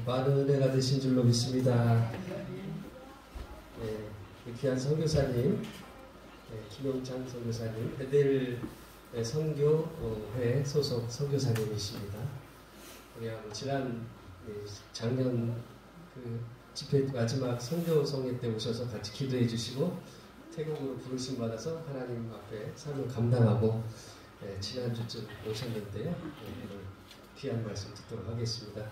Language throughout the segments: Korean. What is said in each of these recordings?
많은 은혜가 되신 줄로 믿습니다. 귀한 선교사님, 김용찬 선교사님, 베델 선교회 소속 선교사님이십니다. 우리하고 지난 작년 그 집회 마지막 선교성회 때 오셔서 같이 기도해 주시고 태국으로 부르심 받아서 하나님 앞에 삶을 감당하고 지난주쯤 오셨는데요. 오늘 귀한 말씀 듣도록 하겠습니다.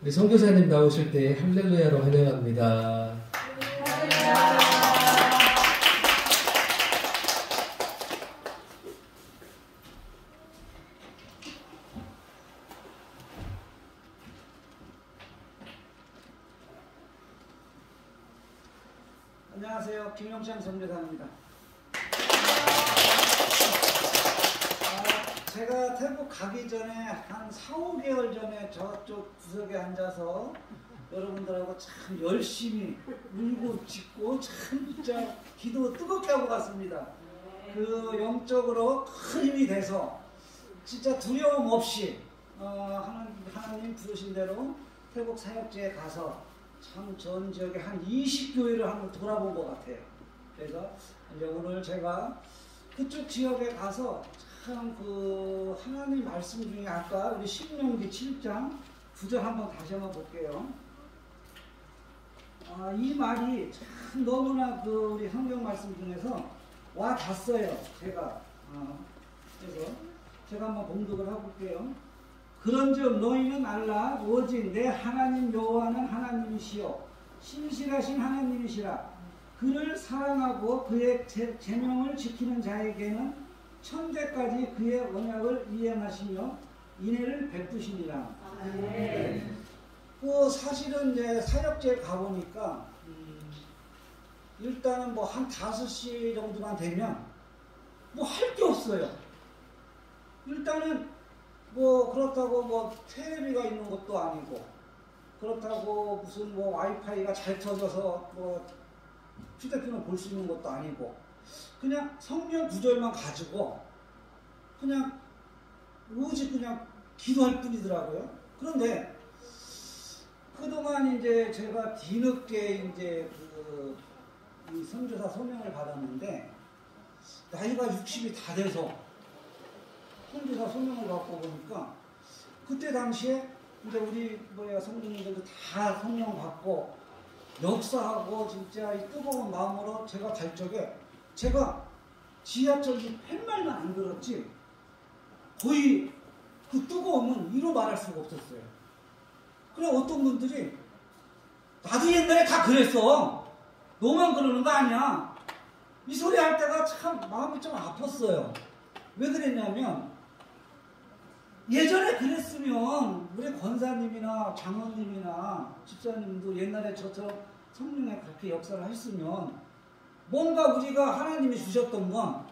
우리 선교사님 나오실 때 할렐루야로 환영합니다. 안녕하세요. 김용찬 선교사입니다. 제가 태국 가기 전에 한 4, 5개월 전에 저쪽 구석에 앉아서 여러분들하고 참 열심히 울고 짖고 참 진짜 기도 뜨겁게 하고 갔습니다. 그 영적으로 큰 힘이 돼서 진짜 두려움 없이 하나님 부르신 대로 태국 사역지에 가서 참 전 지역에 한 20교회를 한번 돌아본 것 같아요. 그래서 이제 오늘 제가 그쪽 지역에 가서 참 그 하나님 말씀 중에 아까 우리 신명기 7장 9절 한번 다시 한번 볼게요. 이 말이 참 너무나 그 우리 성경 말씀 중에서 와 닿았어요. 제가 그래서 제가 한번 봉독을 해볼게요. 그런즉 너희는 알라 오직 내 하나님 여호와는 하나님이시요 신실하신 하나님이시라. 그를 사랑하고 그의 제명을 지키는 자에게는 천대까지 그의 언약을 이행하시며 인애를 베푸시니라. 네. 그 사실은 이제 사역지에 가보니까 일단은 뭐 한 5시 정도만 되면 뭐 할 게 없어요. 일단은 뭐 그렇다고 뭐 테레비가 있는 것도 아니고 그렇다고 무슨 뭐 와이파이가 잘 터져서 뭐 휴대폰을 볼 수 있는 것도 아니고 그냥 성경 구절만 가지고 그냥 오직 그냥 기도할 뿐이더라고요. 그런데 그동안 이제 제가 뒤늦게 이제 이 선교사 소명을 받았는데 나이가 60이 다 돼서 선교사 소명을 받고 보니까 그때 당시에 이제 우리 성도님들도 다 성령 받고 역사하고 진짜 이 뜨거운 마음으로 제가 갈 적에 제가 지하철 이 팻말만 안 들었지 거의 그 뜨거움은 이루 말할 수가 없었어요. 그래 어떤 분들이 나도 옛날에 다 그랬어. 너만 그러는 거 아니야. 이 소리 할 때가 참 마음이 좀 아팠어요. 왜 그랬냐면 예전에 그랬으면 우리 권사님이나 장로님이나 집사님도 옛날에 저처럼 성령에 그렇게 역사를 했으면 뭔가 우리가 하나님이 주셨던 건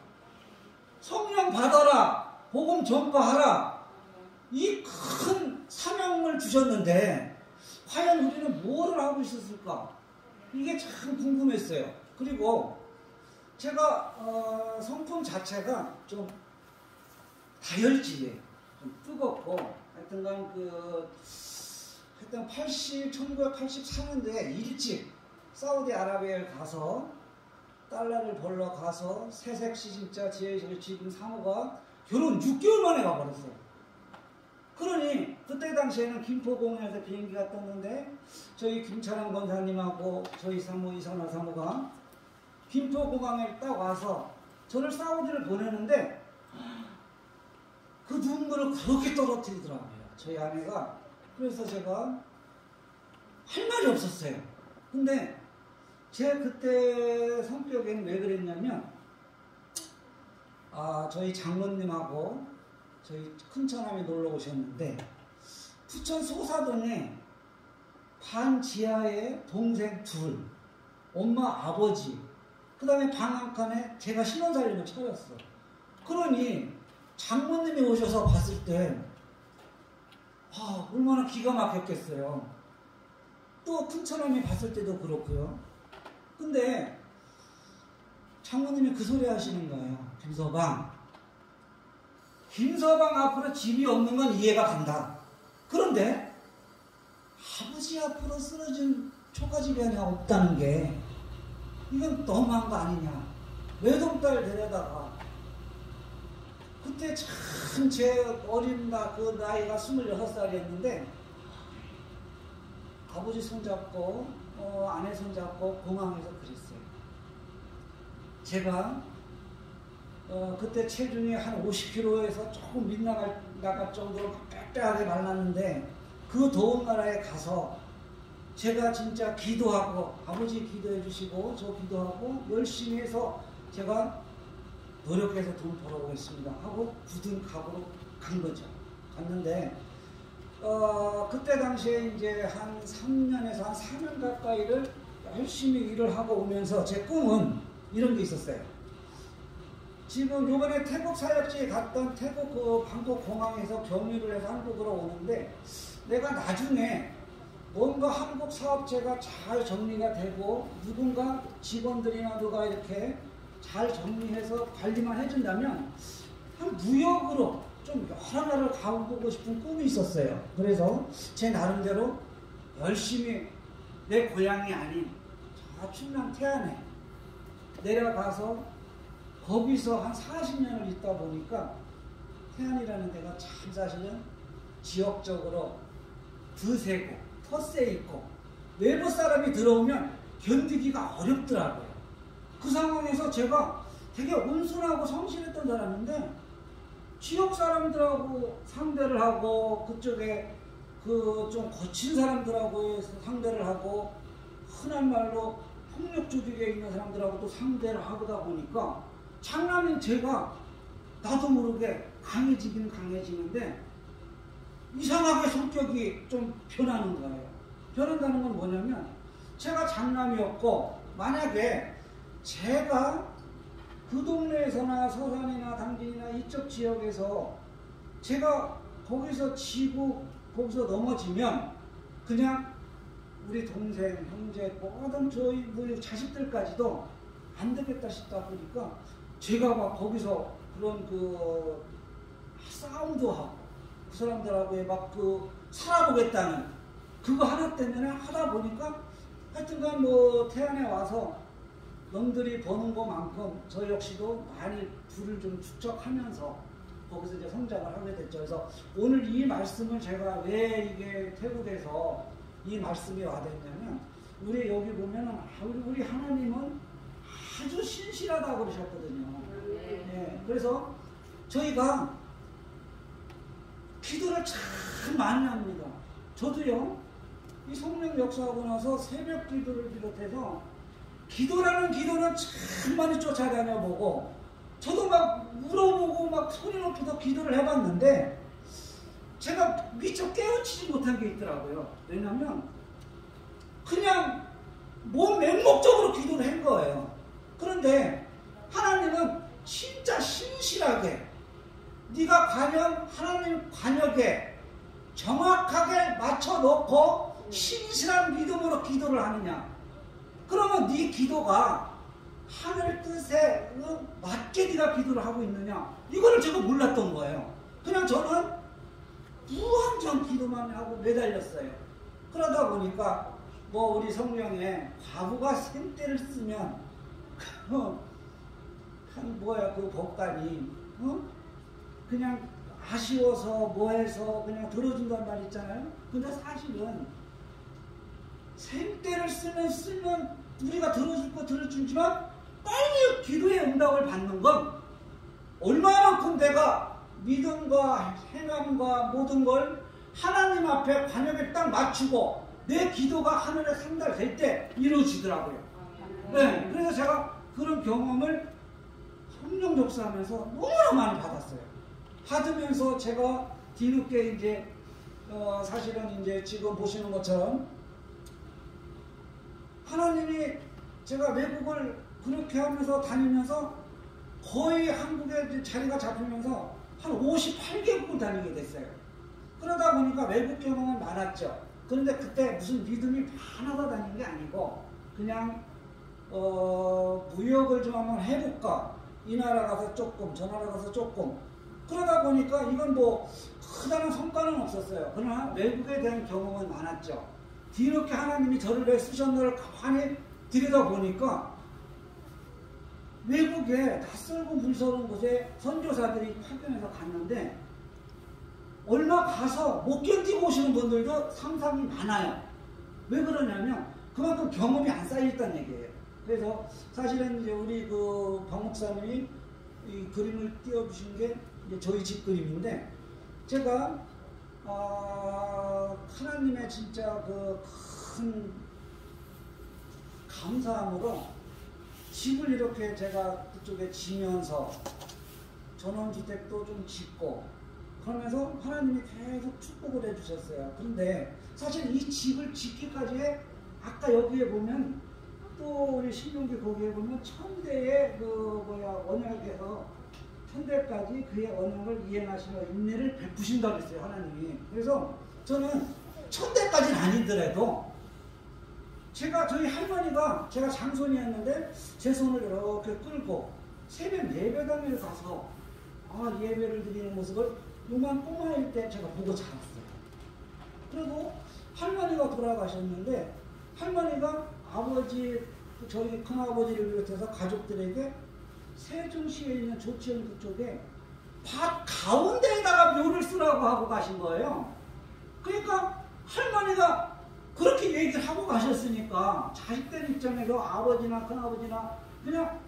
성령 받아라, 복음 전파하라, 이 큰 사명을 주셨는데 과연 우리는 뭐를 하고 있었을까? 이게 참 궁금했어요. 그리고 제가 성품 자체가 좀 다혈질이에요. 좀 뜨겁고 하여튼간 1984년도에 일찍 사우디아라비아에 가서 달러를 벌러 가서 새색 시집자 지혜를 지은 사모가 결혼 6개월 만에 가버렸어요. 그러니 그때 당시에는 김포공항에서 비행기가 떴는데 저희 김찬환 권사님하고 저희 사모 이선화 사모가 김포공항에 딱 와서 저를 사우디를 보내는데 그 눈물을 그렇게 떨어뜨리더라고요. 저희 아내가. 그래서 제가 할 말이 없었어요. 근데 제 그때 성격에는 왜 그랬냐면 저희 장모님하고 저희 큰처남이 놀러 오셨는데 부천 소사동에 반 지하에 동생 둘, 엄마 아버지 그 다음에 방 한 칸에 제가 신혼살림을 차렸어. 그러니 장모님이 오셔서 봤을 때 얼마나 기가 막혔겠어요. 또 큰처남이 봤을 때도 그렇고요. 근데 장모님이 그 소리 하시는 거예요. 김서방 앞으로 집이 없는 건 이해가 간다. 그런데 아버지 앞으로 쓰러진 초가집이 하나 없다는 게 이건 너무한 거 아니냐. 외동딸 데려다가 그때 참 제 어린 그 나이가 26살이었는데 아버지 손잡고 아내 손잡고 공항에서 그랬어요. 제가 그때 체중이 한 50kg에서 조금 나갈 정도로 빽빽하게 말랐는데 그 더운 나라에 가서 제가 진짜 기도하고 아버지 기도해 주시고 저 기도하고 열심히 해서 제가 노력해서 돈 벌어보겠습니다 하고 굳은 각오로 간 거죠. 갔는데 그때 당시에 이제 한 3년에서 한 4년 가까이를 열심히 일을 하고 오면서 제 꿈은 이런 게 있었어요. 지금 요번에 태국 사역지에 갔던 태국 그 방콕 공항에서 경유를 해서 한국으로 오는데 내가 나중에 뭔가 한국 사업체가 잘 정리가 되고 누군가 직원들이나 누가 이렇게 잘 정리해서 관리만 해준다면 한 무역으로 좀 여러 나라를 가보고 싶은 꿈이 있었어요. 그래서 제 나름대로 열심히 내 고향이 아닌 저 충남 태안에 내려가서 거기서 한 40년을 있다 보니까 태안이라는 데가 참 사실은 지역적으로 드세고 텃세 있고 외부 사람이 들어오면 견디기가 어렵더라고요. 그 상황에서 제가 되게 온순하고 성실했던 사람인데 지역 사람들하고 상대를 하고 그쪽에 그 좀 거친 사람들하고 상대를 하고 흔한 말로 폭력 조직에 있는 사람들하고 또 상대를 하다 보니까 장남인 제가 나도 모르게 강해지긴 강해지는데 이상하게 성격이 좀 변하는 거예요. 변한다는 건 뭐냐면 제가 장남이었고 만약에 제가 그 동네에서나 서산이나 당진이나 이쪽 지역에서 제가 거기서 지고 거기서 넘어지면 그냥 우리 동생, 형제, 모든 저희 우리 자식들까지도 안 되겠다 싶다 보니까 제가 막 거기서 그런 그 싸움도 하고 그 사람들하고 막 그 살아보겠다는 그거 하나 때문에 하다 보니까 하여튼간 뭐 태안에 와서 놈들이 버는 것만큼 저 역시도 많이 부를 좀 축적하면서 거기서 이제 성장을 하게 됐죠. 그래서 오늘 이 말씀을 제가 왜 이게 태국에서 이 말씀이 와닿냐면 우리 여기 보면은 우리 하나님은 아주 신실하다고 그러셨거든요. 네, 그래서 저희가 기도를 참 많이 합니다. 저도요, 이 성령 역사하고 나서 새벽 기도를 비롯해서 기도라는 기도는 참 많이 쫓아다녀보고 저도 막 울어보고 막 소리 높여서 기도를 해봤는데 제가 미처 깨우치지 못한 게 있더라고요. 왜냐면 그냥 몸 맹목적으로 기도를 한 거예요. 그런데 하나님은 진짜 신실하게 네가 과연 하나님 관역에 정확하게 맞춰놓고 신실한 믿음으로 기도를 하느냐, 그러면 네 기도가 하늘 뜻에 맞게 네가 기도를 하고 있느냐, 이거를 제가 몰랐던 거예요. 그냥 저는 무한정 기도만 하고 매달렸어요. 그러다 보니까 뭐 우리 성령에 과부가 생떼를 쓰면 한 뭐야 그 법관이 그냥 아쉬워서 뭐해서 그냥 들어준단 말 있잖아요. 근데 사실은 생떼를 쓰면 우리가 들어줄 거 들어주지만 빨리 기도의 응답을 받는 건 얼마만큼 내가 믿음과 행함과 모든 걸 하나님 앞에 관역에 딱 맞추고 내 기도가 하늘에 상달될 때 이루어지더라고요. 네, 그래서 제가 그런 경험을 성령 접수하면서 너무나 많이 받았어요. 받으면서 제가 뒤늦게 이제 사실은 이제 지금 보시는 것처럼 하나님이 제가 외국을 그렇게 하면서 다니면서 거의 한국에 자리가 잡히면서 한 58개국을 다니게 됐어요. 그러다 보니까 외국 경험은 많았죠. 그런데 그때 무슨 믿음이 많아서 다닌 게 아니고 그냥 무역을 좀 한번 해볼까, 이 나라 가서 조금 저 나라 가서 조금, 그러다 보니까 이건 뭐 크다는 성과는 없었어요. 그러나 외국에 대한 경험은 많았죠. 뒤늦게 하나님이 저를 왜 쓰셨나를 가만히 들여다보니까 외국에 낯설고 물서러운 곳에 선교사들이 파견해서 갔는데 얼마 가서 못 견디고 오시는 분들도 상당히 많아요. 왜 그러냐면 그만큼 경험이 안 쌓여있다는 얘기예요. 그래서 사실은 이제 우리 그 박 목사님이 이 그림을 띄워주신 게 이제 저희 집 그림인데 제가 하나님의 진짜 그 큰 감사함으로 집을 이렇게 제가 그쪽에 지면서 전원주택도 좀 짓고 그러면서 하나님이 계속 축복을 해주셨어요. 그런데 사실 이 집을 짓기까지에 아까 여기에 보면 또 우리 신명기 거기에 보면 천대의 언약에서 천대까지 그의 언약을 이행하시며 인내를 베푸신다고 했어요. 하나님이. 그래서 저는 천대까지는 아니더라도 저희 할머니가 제가 장손이었는데 제 손을 이렇게 끌고 새벽 예배당에 가서 예배를 드리는 모습을 요만 꼬마일 때 제가 보고 자랐어요. 그리고 할머니가 돌아가셨는데 할머니가 아버지 저희 큰아버지를 비롯해서 가족들에게 세종시에 있는 조치원 그쪽에 밭 가운데에다가 묘를 쓰라고 하고 가신 거예요. 그러니까 할머니가 그렇게 얘기를 하고 가셨으니까 자식들 입장에서 아버지나 큰아버지나 그냥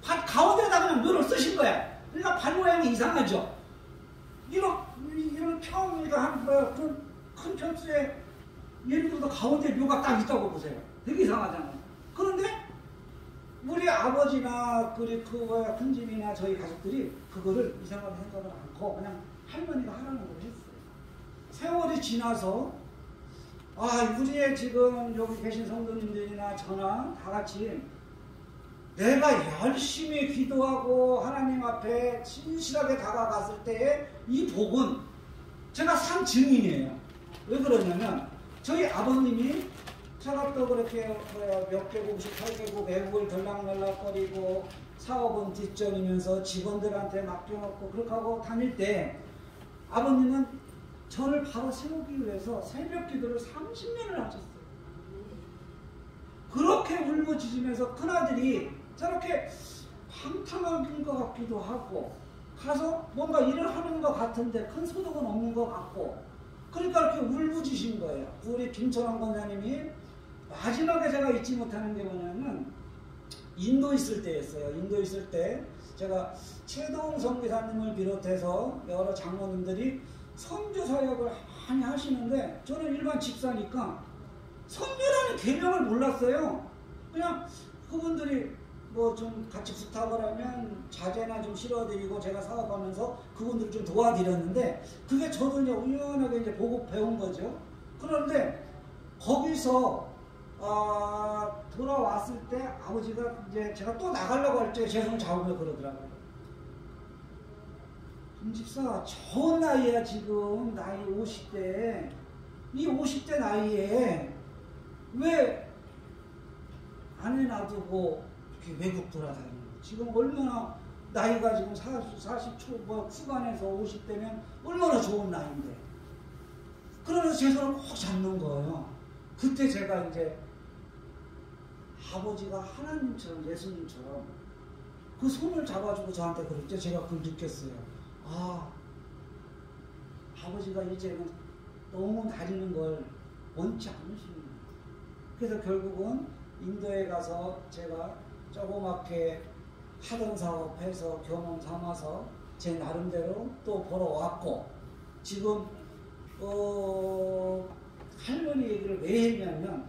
밭 가운데에다 그냥 묘를 쓰신 거야. 그러니까 밭 모양이 이상하죠. 이런 평이가 한 그런 큰 편수에 예를 들어서 가운데 묘가 딱 있다고 보세요. 되게 이상하잖아요. 그런데 우리 아버지나 큰 집이나 저희 가족들이 그거를 이상하게 생각을 않고 그냥 할머니가 하라는 걸 했어요. 세월이 지나서 우리의 지금 여기 계신 성도님들이나 저나 다 같이 내가 열심히 기도하고 하나님 앞에 진실하게 다가갔을 때의 이 복은 제가 산 증인이에요. 왜 그러냐면 저희 아버님이 제가 또 그렇게 몇 개국, 18개국 외국을 들락날락거리고 사업은 뒷전이면서 직원들한테 맡겨놓고 그렇게 하고 다닐 때 아버님은 저를 바로 세우기 위해서 새벽 기도를 30년을 하셨어요. 그렇게 울부짖으면서 큰아들이 저렇게 방탕한 것 같기도 하고 가서 뭔가 일을 하는 것 같은데 큰 소득은 없는 것 같고 그러니까 이렇게 울부짖으신 거예요. 우리 김철환 권사님이 마지막에 제가 잊지 못하는 게 뭐냐면 인도 있을 때였어요. 인도 있을 때 제가 최동 선교사님을 비롯해서 여러 장로님들이 선교 사역을 많이 하시는데 저는 일반 집사니까 선교라는 개념을 몰랐어요. 그냥 그분들이 뭐 좀 같이 부탁을 하면 자재나 좀 실어드리고 제가 사업하면서 그분들을 좀 도와드렸는데 그게 저도 이제 우연하게 이제 보고 배운 거죠. 그런데 거기서 돌아왔을 때 아버지가 이제 제가 또 나가려고 할 때 제 손을 잡으며 그러더라고요. 김집사 좋은 나이야 지금 나이 50대 이 50대 나이에 왜 아내 놔두고 이렇게 외국 돌아다니는 거 지금 얼마나 나이가 지금 40초 후반에서 50대면 얼마나 좋은 나이인데 그러면서 제 손을 꼭 잡는 거예요. 그때 제가 이제 아버지가 하나님처럼 예수님처럼 그 손을 잡아주고 저한테 그럴 때 제가 그걸 느꼈어요. 아버지가 이제는 너무 다니는 걸 원치 않으시는구나. 그래서 결국은 인도에 가서 제가 조그맣게 하던 사업해서 경험 삼아서 제 나름대로 또 벌어왔고 지금 할머니 얘기를 왜 했냐면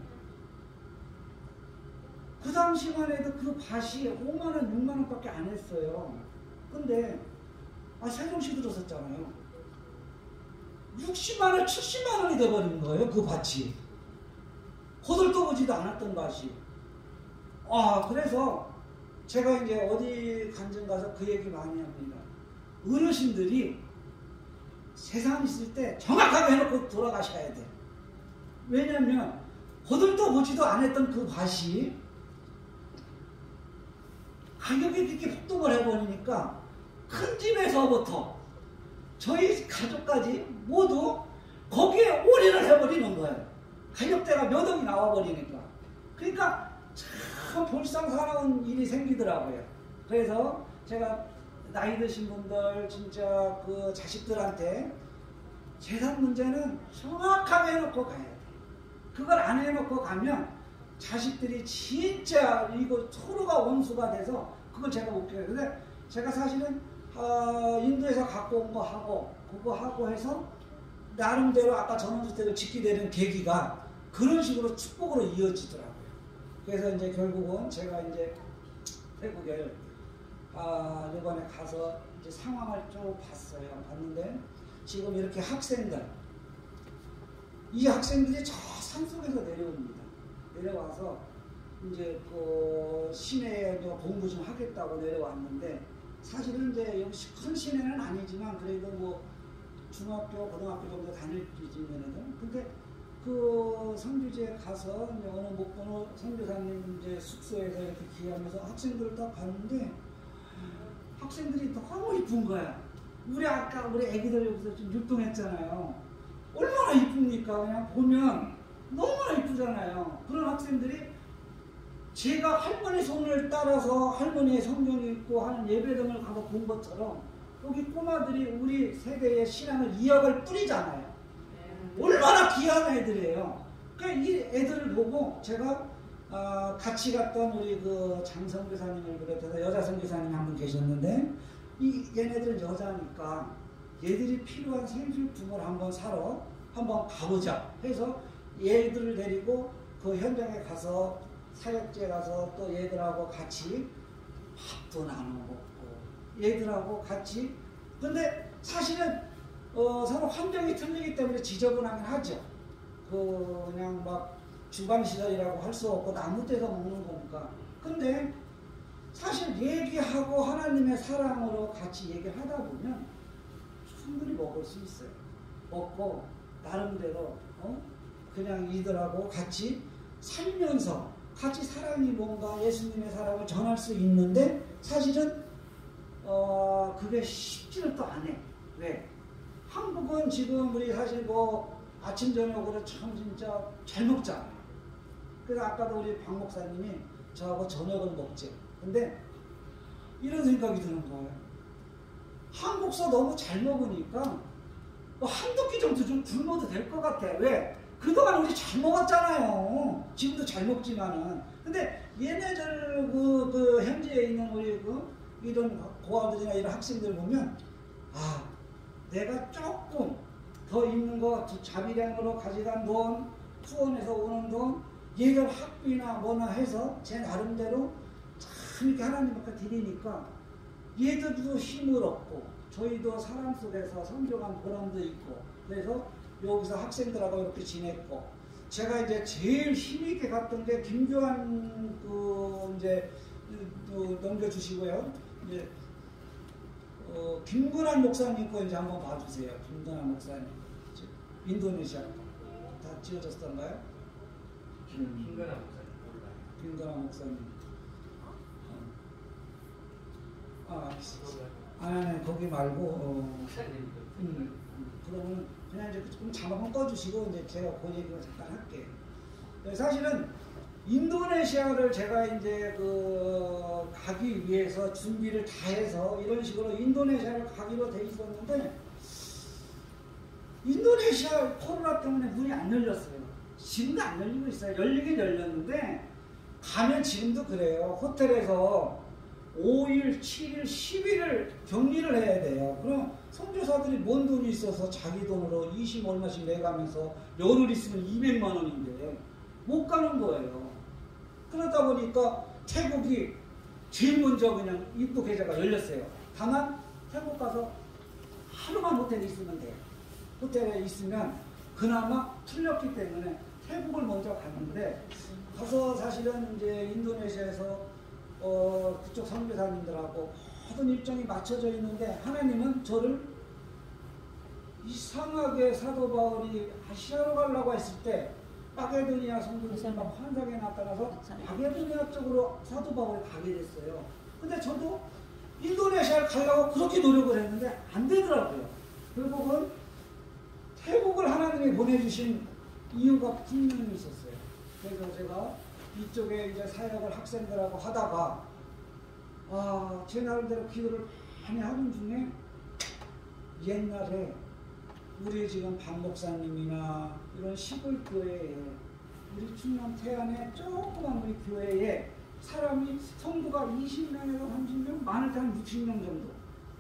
그 당시만 해도 그 밭이 5만원, 6만원밖에 안 했어요. 근데 세종시 들었었잖아요. 60만원, 70만원이 돼버린 거예요. 그 밭이. 거들떠보지도 않았던 밭이. 그래서 제가 이제 어디 간증 가서 그 얘기 많이 합니다. 어르신들이 세상 있을 때 정확하게 해놓고 돌아가셔야 돼. 왜냐면 거들떠보지도 않았던 그 밭이 가격이 이렇게 폭등을 해버리니까 큰 집에서부터 저희 가족까지 모두 거기에 올인을 해버리는 거예요. 가격대가 몇 억이 나와버리니까. 그러니까 참 볼상사나운 일이 생기더라고요. 그래서 제가 나이 드신 분들 진짜 그 자식들한테 재산 문제는 정확하게 해놓고 가야 돼. 그걸 안 해놓고 가면 자식들이 진짜 이거 서로가 원수가 돼서 그걸 제가 못 껴요. 근데 제가 사실은 인도에서 갖고 온 거 하고 그거 하고 해서 나름대로 아까 전원주택을 짓게 되는 계기가 그런 식으로 축복으로 이어지더라고요. 그래서 이제 결국은 제가 이제 태국에 이번에 가서 이제 상황을 쭉 봤어요. 봤는데 지금 이렇게 이 학생들이 저 산속에서 내려옵니다. 내려와서 이제 그 시내에 공부 좀 하겠다고 내려왔는데 사실은 이제 여기 큰 시내는 아니지만 그래도 뭐 중학교, 고등학교 정도 다닐 때쯤에는 근데 그 선교지에 가서 이제 어느 못 보는 선교사님 이제 숙소에서 이렇게 기하면서 학생들을 딱 봤는데 학생들이 너무 이쁜 거야. 우리 애기들 여기서 좀 율동했잖아요. 얼마나 이쁩니까? 그냥 보면 너무나 이쁘잖아요. 그런 학생들이 제가 할머니 손을 따라서 할머니의 성경 읽고 하는 예배 등을 가서 본 것처럼 여기 꼬마들이 우리 세대의 신앙을 이어갈 뿌리잖아요. 얼마나 귀한 애들이에요. 그러니까 이 애들을 보고 제가 같이 갔던 우리 그 장선교사님을 비롯해서 여자 선교사님이 한 분 계셨는데 얘네들은 여자니까 얘들이 필요한 생필품을 한번 사러 한번 가보자 해서 얘들을 데리고 그 현장에 가서 사역지에 가서 또 얘들하고 같이 밥도 나눠 먹고 얘들하고 같이 근데 사실은 서로 환경이 틀리기 때문에 지저분하긴 하죠. 그냥 막 주방시설이라고 할 수 없고 아무 데서 먹는 거니까. 근데 사실 얘기하고 하나님의 사랑으로 같이 얘기를 하다 보면 충분히 먹을 수 있어요. 먹고 나름대로 그냥 이들하고 같이 살면서 같이 사랑이 뭔가 예수님의 사랑을 전할 수 있는데 사실은 그게 쉽지는 또 않아. 왜? 한국은 지금 우리 사실 뭐 아침 저녁으로 참 진짜 잘 먹잖아요. 그래서 아까도 우리 박 목사님이 저하고 저녁을 먹지. 근데 이런 생각이 드는 거예요. 한국서 너무 잘 먹으니까 뭐 한두 끼 정도 좀 굶어도 될 것 같아. 왜? 그동안 우리 잘 먹었잖아요. 지금도 잘 먹지만은. 근데 얘네들 그 현지에 있는 우리 이런 고아들이나 이런 학생들 보면 내가 조금 더 있는 거 자비량으로 가져간 돈, 후원해서 오는 돈, 얘들 학비나 뭐나 해서 제 나름대로 참 이렇게 하나님 앞에 드리니까 얘들도 힘을 얻고 저희도 사람 속에서 성경한 보람도 있고 그래서 여기서 학생들하고 이렇게 지냈고 제가 이제 제일 힘있게 갔던 게 김교환 이제 넘겨주시고요. 이제 김근환 목사님 거 이제 한번 봐주세요. 김근환 목사님 인도네시아 다 지어졌던가요? 김근환 목사님 몰라요. 김근환 목사님. 아니 거기 말고 그러면 그냥 이제 좀 자막만 꺼주시고 이제 제가 그 얘기를 잠깐 할게요. 사실은 인도네시아를 제가 이제 가기 위해서 준비를 다 해서 이런 식으로 인도네시아를 가기로 돼 있었는데 인도네시아 코로나 때문에 문이 안 열렸어요. 지금도 안 열리고 있어요. 열리긴 열렸는데 가면 지금도 그래요. 호텔에서 5일, 7일, 10일을 격리를 해야 돼요. 그럼 선교사들이 뭔 돈이 있어서 자기 돈으로 20 얼마씩 내가면서 열흘 있으면 200만 원인데 못 가는 거예요. 그러다 보니까 태국이 제일 먼저 그냥 입국 계좌가 열렸어요. 다만 태국 가서 하루만 호텔에 있으면 돼요. 호텔에 있으면 그나마 틀렸기 때문에 태국을 먼저 갔는데 가서 사실은 이제 인도네시아에서 그쪽 선교사님들하고 모든 일정이 맞춰져 있는데 하나님은 저를 이상하게 사도 바울이 아시아로 가려고 했을 때 마게도니아 성도들이 막 환상에 나타나서 마게도니아 쪽으로 사도 바울이 가게 됐어요. 근데 저도 인도네시아를 가려고 그렇게 노력을 했는데 안 되더라고요. 결국은 태국을 하나님이 보내주신 이유가 분명히 있었어요. 그래서 제가 이쪽에 이제 사역을 학생들하고 하다가 제 나름대로 기도를 많이 하는 중에 옛날에 우리 지금 박 목사님이나 이런 시골 교회에 우리 충남 태안의 조그만 우리 교회에 사람이 성도가 20명에서 30명, 많을 때 한 60명 정도.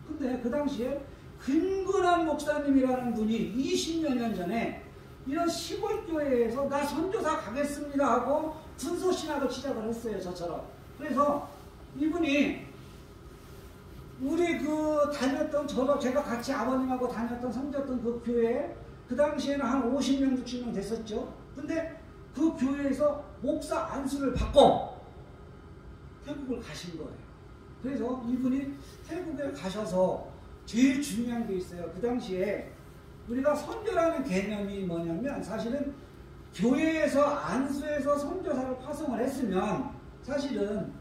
근데 그 당시에 근근한 목사님이라는 분이 20여 년 전에 이런 시골 교회에서 나 선교사 가겠습니다 하고 군소신학을 시작을 했어요. 저처럼. 그래서 이분이 우리 다녔던 제가 같이 아버님하고 다녔던 섬겼던 그 교회에 그 당시에는 한 50명 60명 됐었죠. 근데 그 교회에서 목사 안수를 받고 태국을 가신 거예요. 그래서 이분이 태국에 가셔서 제일 중요한 게 있어요. 그 당시에 우리가 선교라는 개념이 뭐냐면 사실은 교회에서 안수해서 선교사를 파송을 했으면 사실은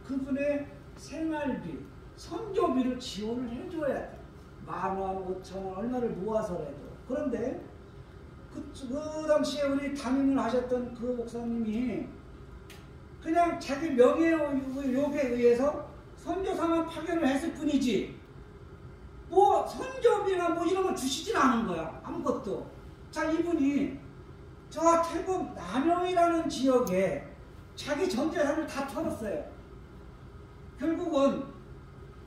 그분의 생활비, 선교비를 지원을 해줘야 돼. 10,000원, 5,000원 얼마를 모아서라도. 그런데 그 당시에 우리 담임을 하셨던 그 목사님이 그냥 자기 명예욕에 의해서 선교사만 파견을 했을 뿐이지 뭐 선교비나 뭐 이런 걸 주시진 않은 거야. 아무것도. 자, 이분이 저 태국 남영이라는 지역에 자기 전 재산을 다 털었어요. 결국은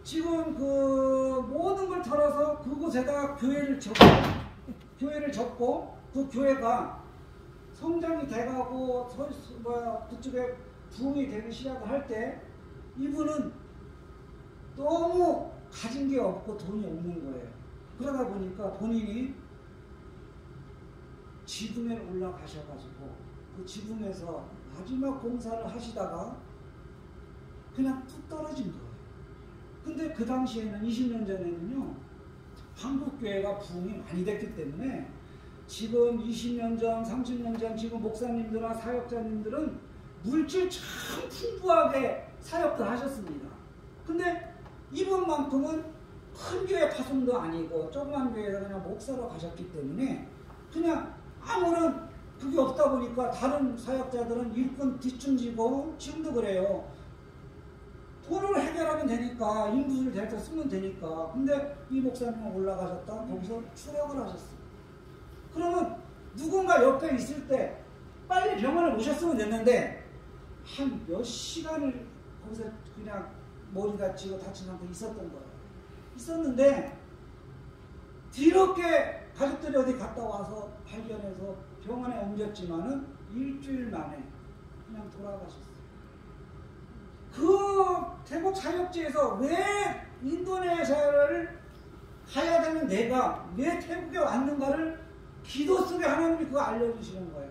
지금 그 모든 걸 털어서 그곳에다가 교회를 접고 그 교회가 성장이 돼가고 그쪽에 부흥이 되기 시작을 할 때 이분은 너무 가진 게 없고 돈이 없는 거예요. 그러다 보니까 본인이 지붕에 올라가셔가지고 그 지붕에서 마지막 공사를 하시다가 그냥 뚝 떨어진 거예요. 근데 그 당시에는 20년 전에는요 한국교회가 부흥이 많이 됐기 때문에 지금 20년 전, 30년 전 지금 목사님들과 사역자님들은 물질 참 풍부하게 사역들 하셨습니다. 근데 이분만큼은 큰 교회 파송도 아니고 조그만 교회에서 그냥 목사로 가셨기 때문에 그냥 아무런 그게 없다 보니까 다른 사역자들은 일꾼 뒷짐지고 지금도 그래요. 돈을 해결하면 되니까 인구를 될 때 쓰면 되니까. 근데 이 목사님은 올라가셨다 거기서 추락을 하셨어요. 그러면 누군가 옆에 있을 때 빨리 병원을 모셨으면 됐는데 한 몇 시간을 거기서 그냥 머리 다치고 다친 상태 있었던 거예요. 있었는데 뒤늦게 가족들이 어디 갔다 와서 발견해서 병원에 옮겼지만은 일주일 만에 그냥 돌아가셨어요. 그 태국 사역지에서 왜 인도네시아를 가야 되는 내가 왜 태국에 왔는가를 기도 속에 하나님이 그거 알려주시는 거예요.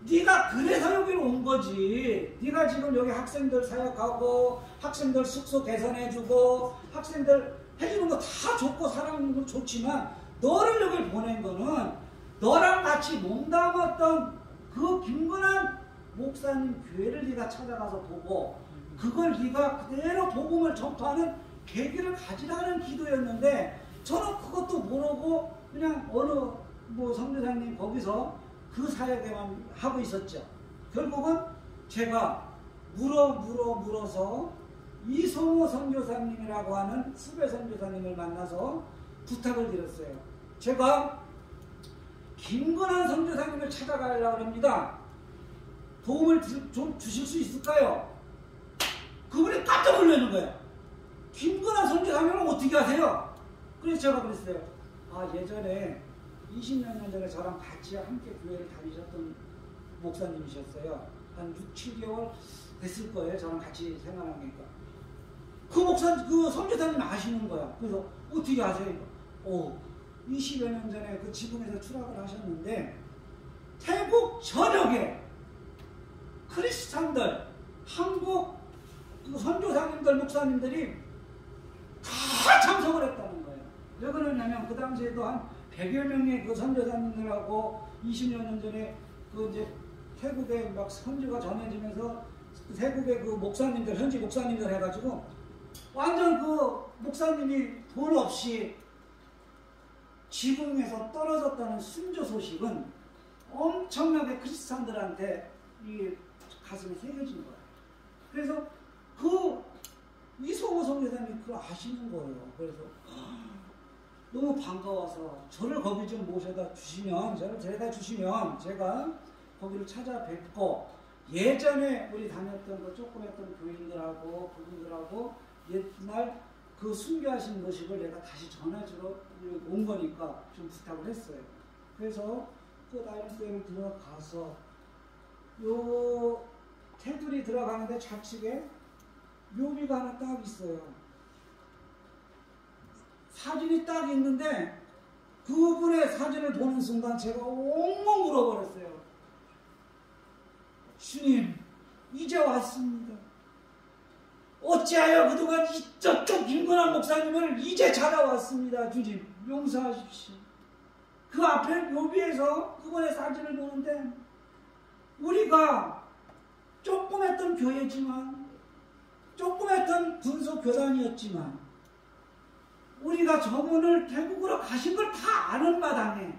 네가 그래서 여기로 온 거지. 네가 지금 여기 학생들 사역하고 학생들 숙소 개선해주고 학생들 해주는 거 다 좋고 사랑하는 거 좋지만 너를 여기 보낸 거는 너랑 같이 몸담았던 그 김근한 목사님 교회를 네가 찾아가서 보고 그걸 네가 그대로 복음을 전파하는 계기를 가지라는 기도였는데 저는 그것도 모르고 그냥 어느 선교사님 거기서 그 사역에만 하고 있었죠. 결국은 제가 물어서 이성호 선교사님이라고 하는 수배 선교사님을 만나서 부탁을 드렸어요. 제가 김근한 선교사님을 찾아가려고 합니다. 도움을 좀 주실 수 있을까요? 그분이 깜짝 놀라는 거예요. 김근한 선교사님은 어떻게 하세요? 그래서 제가 그랬어요. 예전에 20몇 년 전에 저랑 같이 함께 교회를 다니셨던 목사님이셨어요. 한 6, 7개월 됐을 거예요. 저랑 같이 생활하니까. 그 선교사님 아시는 거야. 그래서 어떻게 아세요? 20여 년 전에 그 지붕에서 추락을 하셨는데 태국 전역에 크리스찬들, 한국 그 선교사님들, 목사님들이 다 참석을 했다는 거예요. 왜 그러냐면 그 당시에도 한 100여 명의 그 선교사님들하고 20여 년 전에 그 이제 태국에 막 선교가 전해지면서 태국의 그 목사님들, 현지 목사님들 해가지고 완전 그 목사님이 돈 없이 지붕에서 떨어졌다는 순교 소식은 엄청나게 크리스찬들한테 이 가슴에 새겨진 거예요. 그래서 그 이성호 성교사님이 그걸 아시는 거예요. 그래서 너무 반가워서 저를 거기 좀 모셔다 주시면, 저를 데려다 주시면 제가 거기를 찾아뵙고 예전에 우리 다녔던 그 조금 했던 교인들하고 그분들하고 옛날 그 순교하신 모습을 내가 다시 전해주러 온 거니까 좀 부탁을 했어요. 그래서 그 다이너스에 들어가서 요 테두리 들어가는데 좌측에 묘비가 하나 딱 있어요. 사진이 딱 있는데 그분의 사진을 보는 순간 제가 엉엉 울어버렸어요. 주님, 이제 왔습니다. 어찌하여 그동안 잊었던 김건환 목사님을 이제 찾아왔습니다. 주님, 용서하십시오. 그 앞에 묘비에서 그분의 사진을 보는데 우리가 조그맸던 교회지만, 조그맸던 분소교단이었지만 우리가 저분을 태국으로 가신 걸 다 아는 마당에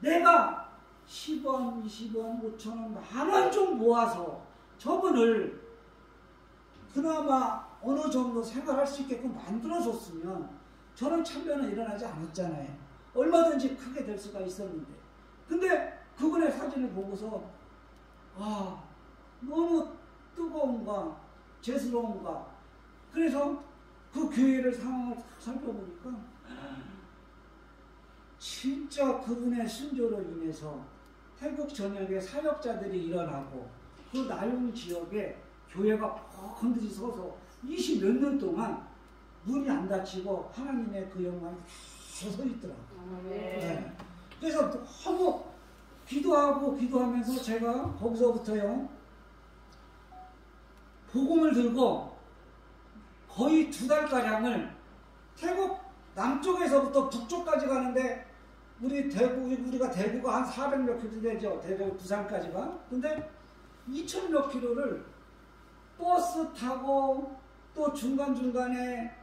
내가 10원, 20원, 5천원, 만원 좀 모아서 저분을 그나마 어느 정도 생활할 수 있게끔 만들어줬으면 저런 참변은 일어나지 않았잖아요. 얼마든지 크게 될 수가 있었는데. 근데 그분의 사진을 보고서 아, 너무 뜨거운가, 죄스러운가. 그래서 그 교회를 상황을 살펴보니까 진짜 그분의 순조로 인해서 태국 전역에 사역자들이 일어나고 그 나용 지역에 교회가 퍽한듯이 서서 20몇 년 동안 문이 안 닫히고 하나님의 그 영광이 다 서 있더라고요. 네. 그래서 너무 기도하면서 제가 거기서부터요 복음을 들고 거의 2달가량을 태국 남쪽에서부터 북쪽까지 가는데 우리가 대구가 한 400몇 킬로 되죠. 대구 부산까지가. 근데 2000몇 킬로를 버스 타고 또 중간중간에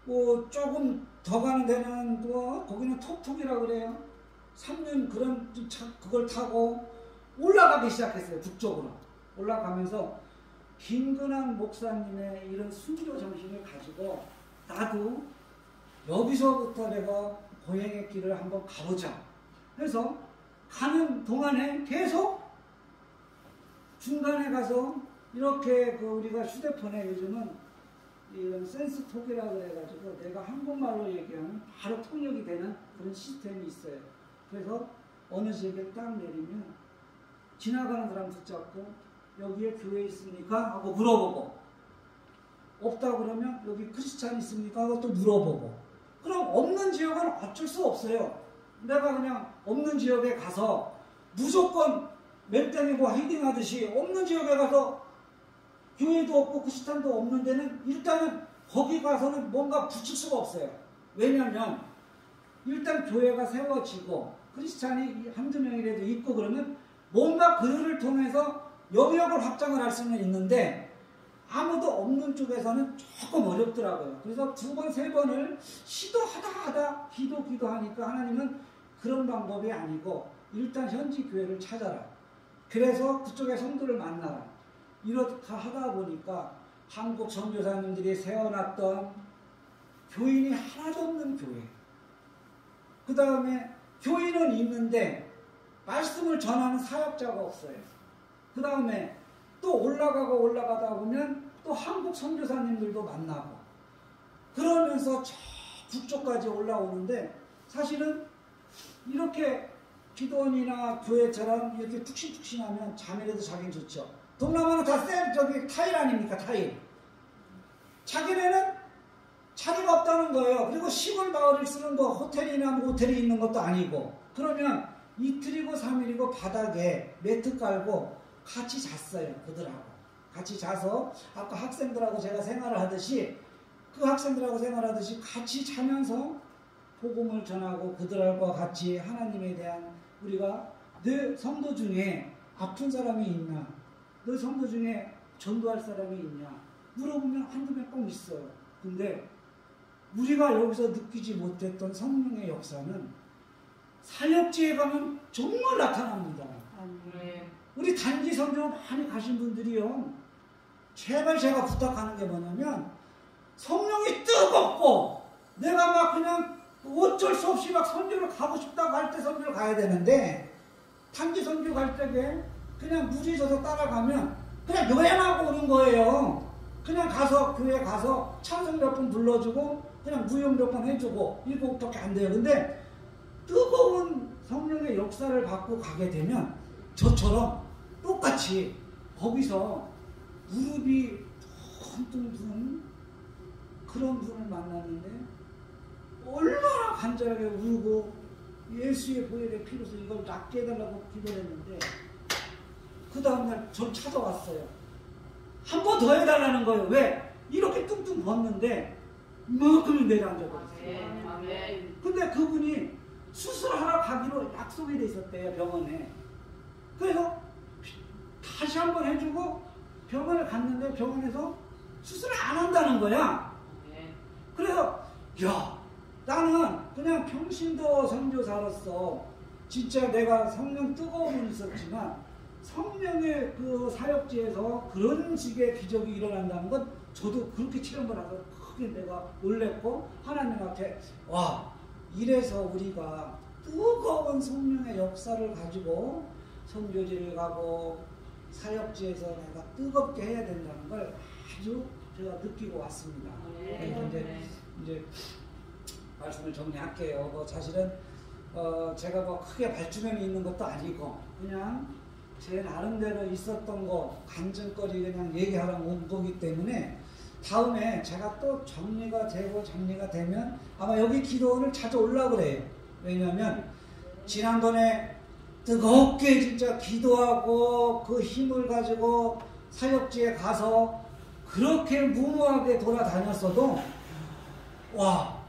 뭐 조금 더 가는 데는 또 거기는 톡톡이라고 그래요. 3년 그런 차 그걸 타고 올라가기 시작했어요. 북쪽으로. 올라가면서 김근환 목사님의 이런 순교 정신을 가지고 나도 여기서부터 내가 고행의 길을 한번 가보자. 그래서 가는 동안에 계속 중간에 가서 이렇게 우리가 휴대폰에 요즘은 이런 센스톡이라고 그래가지고 내가 한국말로 얘기하면 바로 통역이 되는 그런 시스템이 있어요. 그래서 어느 지역에 딱 내리면 지나가는 사람 붙잡고 여기에 교회 있습니까? 하고 물어보고 없다 그러면 여기 크리스찬 있습니까? 하고 또 물어보고 그럼 없는 지역은 어쩔 수 없어요. 내가 그냥 없는 지역에 가서 무조건 맹땡이고 헤딩하듯이 없는 지역에 가서 교회도 없고 크리스찬도 없는 데는 일단은 거기 가서는 뭔가 붙일 수가 없어요. 왜냐하면 일단 교회가 세워지고 크리스찬이 한두 명이라도 있고 그러면 뭔가 그들을 통해서 영역을 확장을 할 수는 있는데 아무도 없는 쪽에서는 조금 어렵더라고요. 그래서 2번, 3번을 시도하다 기도하니까 하나님은 그런 방법이 아니고 일단 현지 교회를 찾아라. 그래서 그쪽에 성도를 만나라. 이렇게 하다 보니까 한국 선교사님들이 세워놨던 교인이 하나도 없는 교회. 그 다음에 교인은 있는데 말씀을 전하는 사역자가 없어요. 그 다음에 또 올라가다 보면 또 한국 선교사님들도 만나고 그러면서 저 북쪽까지 올라오는데 사실은 이렇게 기도원이나 교회처럼 이렇게 푹신푹신하면 잠이라도 자긴 좋죠. 동남아는 다 타일 아닙니까? 타일. 자기네는 자리가 없다는 거예요. 그리고 시골 마을을 쓰는 거 호텔이나 모텔이 있는 것도 아니고 그러면 이틀이고 3일이고 바닥에 매트 깔고 같이 잤어요. 그들하고 같이 자서 아까 학생들하고 제가 생활을 하듯이 그 학생들하고 생활하듯이 같이 자면서 복음을 전하고 그들과 같이 하나님에 대한 우리가 너 성도 중에 아픈 사람이 있나? 너 성도 중에 전도할 사람이 있냐? 물어보면 한두 명 꼭 있어요. 근데 우리가 여기서 느끼지 못했던 성령의 역사는 사역지에 가면 정말 나타납니다. 아멘. 우리 단기 선교 많이 가신 분들이요. 제발 제가 부탁하는 게 뭐냐면 성령이 뜨겁고 내가 막 그냥 어쩔 수 없이 막 선교를 가고 싶다고 할 때 선교를 가야 되는데 단기 선교 갈 때에 그냥 무리져서 따라가면 그냥 여행하고 오는 거예요. 그냥 가서 교회 가서 찬송 몇 번 불러주고 그냥 무용 몇 번 해주고 이거밖에 안 돼요. 근데 뜨거운 성령의 역사를 받고 가게 되면 저처럼 똑같이 거기서 무릎이 텅텅 부은 그런 분을 만났는데 얼마나 간절하게 울고 예수의 보혈의 피로서 이걸 낫게 해달라고 기도를 했는데 그 다음날 저를 찾아왔어요. 한 번 더 해달라는 거예요. 왜? 이렇게 뚱뚱 벗는데 이만큼이 내려앉아버렸어요. 아멘. 근데 그분이 수술하러 가기로 약속이 돼 있었대요. 병원에. 그래서 다시 한 번 해주고 병원에 갔는데 병원에서 수술을 안 한다는 거야. 그래서 야 나는 그냥 평신도 선교사로서 진짜 내가 성령 뜨거움은 있었지만 성령의 그 사역지에서 그런 식의 기적이 일어난다는 건 저도 그렇게 체험을 하고 크게 내가 놀랬고 하나님 앞에 와 이래서 우리가 뜨거운 성령의 역사를 가지고 선교지를 가고 사역지에서 내가 뜨겁게 해야 된다는 걸 아주 제가 느끼고 왔습니다. 그래서 이제 말씀을 정리할게요. 뭐 사실은 제가 뭐 크게 발주명이 있는 것도 아니고 그냥 제 나름대로 있었던 거 간증거리 그냥 얘기하러 온 거기 때문에 다음에 제가 또 정리가 되고 정리가 되면 아마 여기 기도원을 자주 올라오고 그래요. 왜냐하면 지난번에 뜨겁게 진짜 기도하고 그 힘을 가지고 사역지에 가서 그렇게 무모하게 돌아다녔어도 와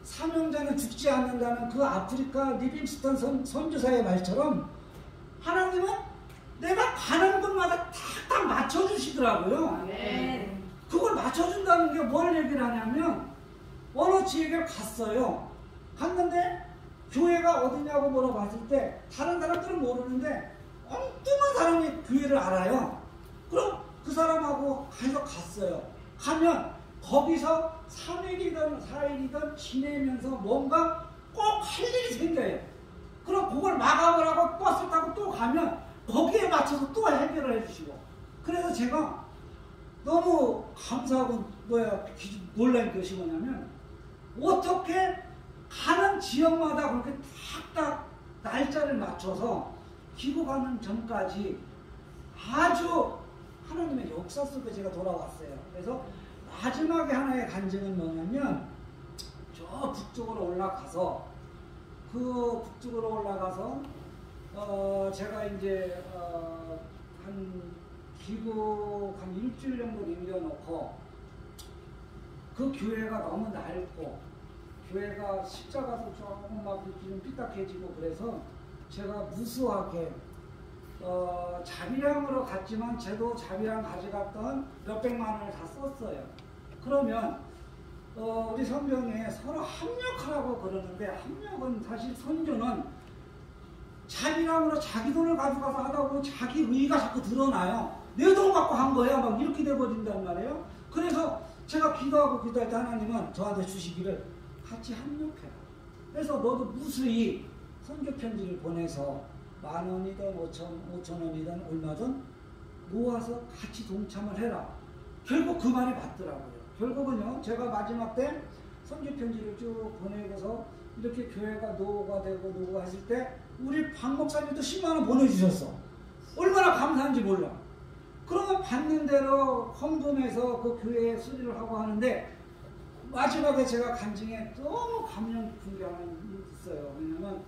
사명자는 죽지 않는다는 그 아프리카 리빙스턴 선교사의 말처럼 하나님은 내가 가는 곳마다 탁탁 맞춰주시더라고요. 아멘. 그걸 맞춰준다는 게 뭘 얘기를 하냐면 어느 지역에 갔어요. 갔는데 교회가 어디냐고 물어봤을 때 다른 사람들은 모르는데 엉뚱한 사람이 교회를 알아요. 그럼 그 사람하고 갔어요. 가면 거기서 3일이든 4일이든 지내면서 뭔가 꼭 할 일이 생겨요. 그럼 그걸 마감을 하고 버스 타고 또 가면 거기에 맞춰서 또 해결을 해주시고 그래서 제가 너무 감사하고 놀란 것이 뭐냐면 어떻게 가는 지역마다 그렇게 탁탁 날짜를 맞춰서 귀국하는 전까지 아주 하나님의 역사 속에 제가 돌아왔어요. 그래서 마지막에 하나의 간증은 뭐냐면 저 북쪽으로 올라가서 제가 이제 한 귀국 한 일주일 정도 남겨놓고 그 교회가 너무 낡고 교회가 십자가도 조금 막 좀 삐딱해지고 그래서 제가 무수하게 자비량으로 갔지만 저도 자비량 가져갔던 몇백만 원을 다 썼어요. 그러면 우리 성경에 서로 합력하라고 그러는데 합력은 사실 선교는 자비량으로 자기 돈을 가져가서 하다 보면 자기 의의가 자꾸 드러나요. 내 돈 갖고 한 거야 막 이렇게 돼버린단 말이에요. 그래서 제가 기도할 때 하나님은 저한테 주시기를 같이 합력해라. 그래서 너도 무수히 선교 편지를 보내서 10,000원이든 5,000원이든 얼마든 모아서 같이 동참을 해라. 결국 그 말이 맞더라고요. 결국은요 제가 마지막 때 선교 편지를 쭉 보내고서 이렇게 교회가 노후가 되고 노후가 했을 때 우리 박 목사님도 10만 원 보내주셨어. 얼마나 감사한지 몰라. 그러면 받는 대로 헌금해서 그 교회에 수리를 하고 하는데 마지막에 제가 간증에 너무 감명 깊은 게 하나 있어요. 왜냐면